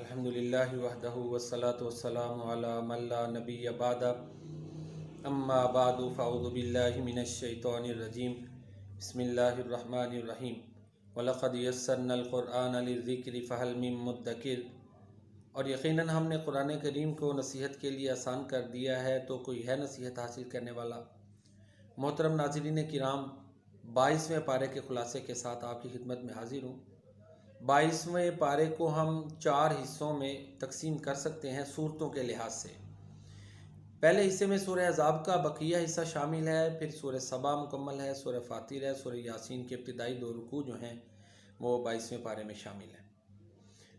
الحمدللہ وحدہ والصلاة والسلام علی من لا نبی بعد اما بعد فاعوذ باللہ من الشیطان الرجیم بسم اللہ الرحمن الرحیم وَلَقَدْ يَسَّرْنَا الْقُرْآنَ لِلذِّكْرِ فَهَلْ مِن مُدَّكِرٍ۔ اور یقیناً ہم نے قرآن کریم کو نصیحت کے لیے آسان کر دیا ہے، تو کوئی ہے نصیحت حاصل کرنے والا؟ محترم ناظرین کرام، 22ویں پارے کے خلاصے کے ساتھ آپ کی خدمت میں حاضر ہوں۔ 22ویں پارے کو ہم 4 حصوں میں تقسیم کر سکتے ہیں صورتوں کے لحاظ سے۔ پہلے حصے میں سورہ احزاب کا بقیہ حصہ شامل ہے، پھر سورہ سبا مکمل ہے، سورہ فاطر ہے، سورہ یاسین کے ابتدائی 2 رکوع جو ہیں وہ 22ویں پارے میں شامل ہیں۔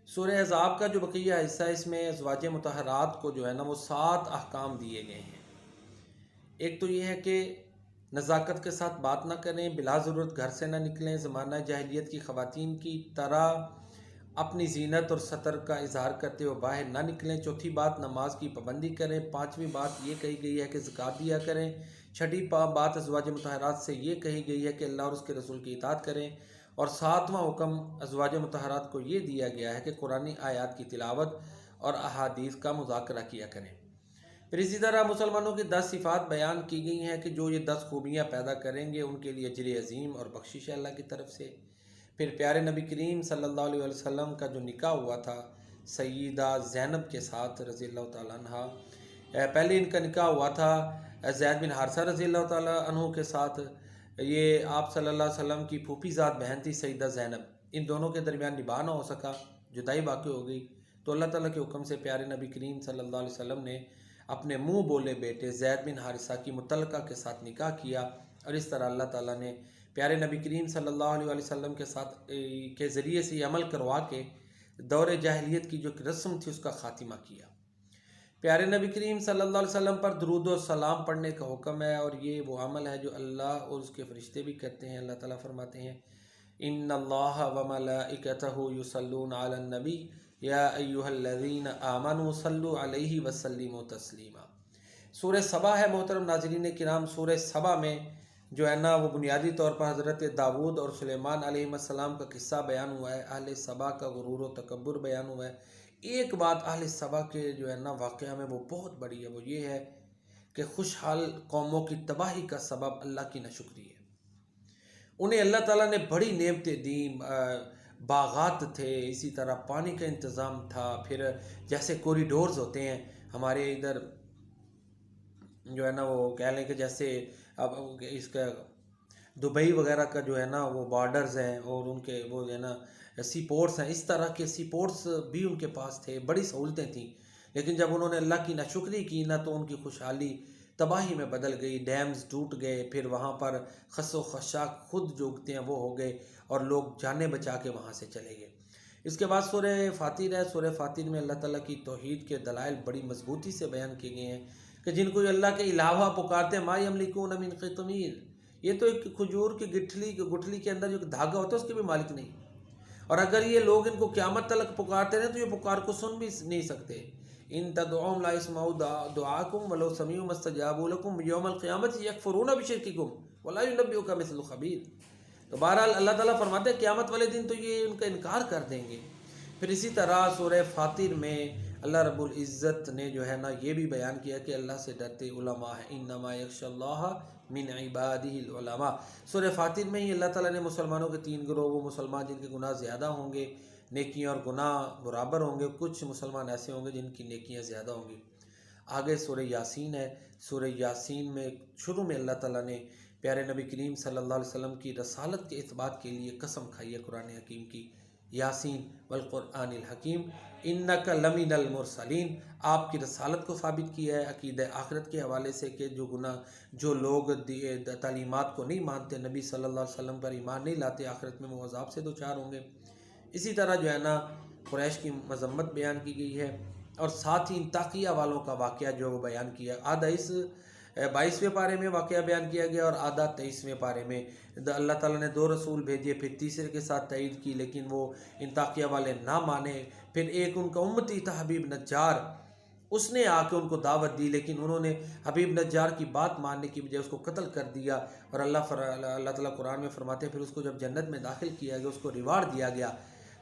سورہ احزاب کا جو بقیہ حصہ ہے، اس میں ازواج مطہرات کو جو ہے نا وہ 7 احکام دیے گئے ہیں۔ ایک تو یہ ہے کہ نزاکت کے ساتھ بات نہ کریں، بلا ضرورت گھر سے نہ نکلیں، زمانہ جاہلیت کی خواتین کی طرح اپنی زینت اور ستر کا اظہار کرتے ہوئے باہر نہ نکلیں۔ چوتھی بات، نماز کی پابندی کریں۔ 5ویں بات یہ کہی گئی ہے کہ زکوٰۃ دیا کریں۔ 6ٹھی بات ازواج مطہرات سے یہ کہی گئی ہے کہ اللہ اور اس کے رسول کی اطاعت کریں۔ اور 7واں حکم ازواج مطہرات کو یہ دیا گیا ہے کہ قرآنی آیات کی تلاوت اور احادیث کا مذاکرہ کیا کریں۔ پھر اسی طرح مسلمانوں کی 10 صفات بیان کی گئی ہیں کہ جو یہ 10 خوبیاں پیدا کریں گے ان کے لیے اجر عظیم اور بخشش ہے اللہ کی طرف سے۔ پھر پیارے نبی کریم صلی اللہ علیہ وسلم کا جو نکاح ہوا تھا سیدہ زینب کے ساتھ رضی اللہ تعالیٰ عنہ، پہلے ان کا نکاح ہوا تھا زید بن حارثہ رضی اللہ تعالیٰ عنہ کے ساتھ۔ یہ آپ صلی اللہ علیہ وسلم کی پھوپھی ذات بہن تھی سیدہ زینب، ان دونوں کے درمیان نباہ نہ ہو سکا، جدائی واقع ہو گئی، تو اللہ تعالیٰ کے حکم سے پیارے نبی کریم صلی اللہ علیہ وسلم نے اپنے منہ بولے بیٹے زید بن حارثہ کی مطلقہ کے ساتھ نکاح کیا، اور اس طرح اللہ تعالیٰ نے پیارے نبی کریم صلی اللہ علیہ وسلم کے ساتھ کے ذریعے سے یہ عمل کروا کے دور جاہلیت کی جو رسم تھی اس کا خاتمہ کیا۔ پیارے نبی کریم صلی اللہ علیہ وسلم پر درود و سلام پڑھنے کا حکم ہے، اور یہ وہ عمل ہے جو اللہ اور اس کے فرشتے بھی کرتے ہیں۔ اللہ تعالیٰ فرماتے ہیں ان اللہ وملائکتہ یصلون علی النبی یا ایھا الذین آمنوا صلوا علیہ وسلموا تسلیما۔ سورہ سبا ہے محترم ناظرین کرام۔ سورہ سبا میں جو ہے نا وہ بنیادی طور پر حضرت داؤد اور سلیمان علیہ السلام کا قصہ بیان ہوا ہے، اہل سبا کا غرور و تکبر بیان ہوا ہے۔ ایک بات اہل سبا کے جو ہے نا واقعہ میں وہ بہت بڑی ہے، وہ یہ ہے کہ خوشحال قوموں کی تباہی کا سبب اللہ کی ناشکری ہے۔ انہیں اللہ تعالیٰ نے بڑی نعمتیں دیں، باغات تھے، اسی طرح پانی کا انتظام تھا، پھر جیسے کوریڈورز ہوتے ہیں ہمارے ادھر جو ہے نا وہ کہہ لیں کہ جیسے اب اس کا دبئی وغیرہ کا جو ہے نا وہ بارڈرز ہیں اور ان کے وہ جو ہے نا سی پورٹس ہیں، اس طرح کے سی پورٹس بھی ان کے پاس تھے، بڑی سہولتیں تھیں، لیکن جب انہوں نے اللہ کی ناشکری کی نا تو ان کی خوشحالی تباہی میں بدل گئی، ڈیمز ٹوٹ گئے، پھر وہاں پر خس و خشاک خود جو اگتے ہیں وہ ہو گئے، اور لوگ جانیں بچا کے وہاں سے چلے گئے۔ اس کے بعد سورہ فاطر ہے۔ سورہ فاطر میں اللہ تعالیٰ کی توحید کے دلائل بڑی مضبوطی سے بیان کیے گئے ہیں کہ جن کو اللہ کے علاوہ پکارتے ہیں ما یملکون من قطمیر، یہ تو ایک کھجور کی گٹھلی کے اندر جو دھاگا ہوتا ہے اس کے بھی مالک نہیں، اور اگر یہ لوگ ان کو قیامت تلک پکارتے رہے تو یہ پکار کو سن بھی نہیں سکتے۔ ان تدعوهم لا يسمعوا دعاءكم ولو سمعوا ما استجابوا لكم يوم القيامة يكفرون بشرككم ولا ينبئك مثل خبير۔ تو بہرحال اللہ تعالیٰ فرماتے ہیں قیامت والے دن تو یہ ان کا انکار کر دیں گے۔ پھر اسی طرح سورہ فاطر میں اللہ رب العزت نے جو ہے نا یہ بھی بیان کیا کہ اللہ سے ڈرتے علماء ہیں، انما یخشی اللہ من عبادہ العلماء۔ سورہ فاطر میں ہی اللہ تعالیٰ نے مسلمانوں کے 3 گروہ، وہ مسلمان جن کے گناہ زیادہ ہوں گے، نیکیاں اور گناہ برابر ہوں گے، کچھ مسلمان ایسے ہوں گے جن کی نیکیاں زیادہ ہوں گی۔ آگے سورہ یاسین ہے۔ سورہ یاسین میں شروع میں اللہ تعالیٰ نے پیارے نبی کریم صلی اللہ علیہ وسلم کی رسالت کے اثبات کے لیے قسم کھائی ہے قرآن حکیم کی، یاسین والقرآن الحکیم انک لمن المرسلین، آپ کی رسالت کو ثابت کیا ہے عقیدہ آخرت کے حوالے سے کہ جو لوگ تعلیمات کو نہیں مانتے، نبی صلی اللہ علیہ وسلم پر ایمان نہیں لاتے، آخرت میں وہ عذاب سے دوچار ہوں گے۔ اسی طرح جو ہے نا قریش کی مذمت بیان کی گئی ہے، اور ساتھ ہی انطاکیہ والوں کا واقعہ جو وہ بیان کیا، آدھا اس 22ویں پارے میں واقعہ بیان کیا گیا اور آدھا 23ویں پارے میں۔ اللہ تعالیٰ نے 2 رسول بھیجے، پھر تیسرے کے ساتھ تائید کی، لیکن وہ انطاکیہ والے نہ مانے۔ پھر ایک ان کا امتی تھا حبیب نجار، اس نے آ کے ان کو دعوت دی، لیکن انہوں نے حبیب نجار کی بات ماننے کی بجائے اس کو قتل کر دیا، اور اللہ تعالیٰ قرآن میں فرماتے ہیں پھر اس کو جب جنت میں داخل کیا گیا، اس کو ریوارڈ دیا گیا،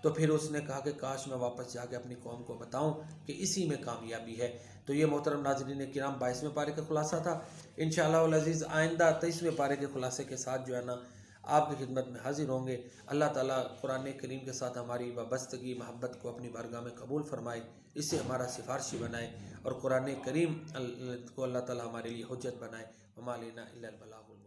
تو تو پھر اس نے کہا کہ کاش میں واپس جا کے اپنی قوم کو بتاؤں کہ اسی میں کامیابی ہے۔ تو یہ محترم ناظرین کرام 22ویں پارے کا خلاصہ تھا۔ انشاءاللہ العزیز آئندہ 23ویں پارے کے خلاصے کے ساتھ جو ہے نا آپ کی خدمت میں حاضر ہوں گے۔ اللہ تعالیٰ قرآن کریم کے ساتھ ہماری وابستگی محبت کو اپنی بارگاہ میں قبول فرمائے، اسے ہمارا سفارشی بنائے، اور قرآن کریم کو اللہ تعالیٰ ہمارے لیے حجت بنائے۔ وما علینا الا البلاغ۔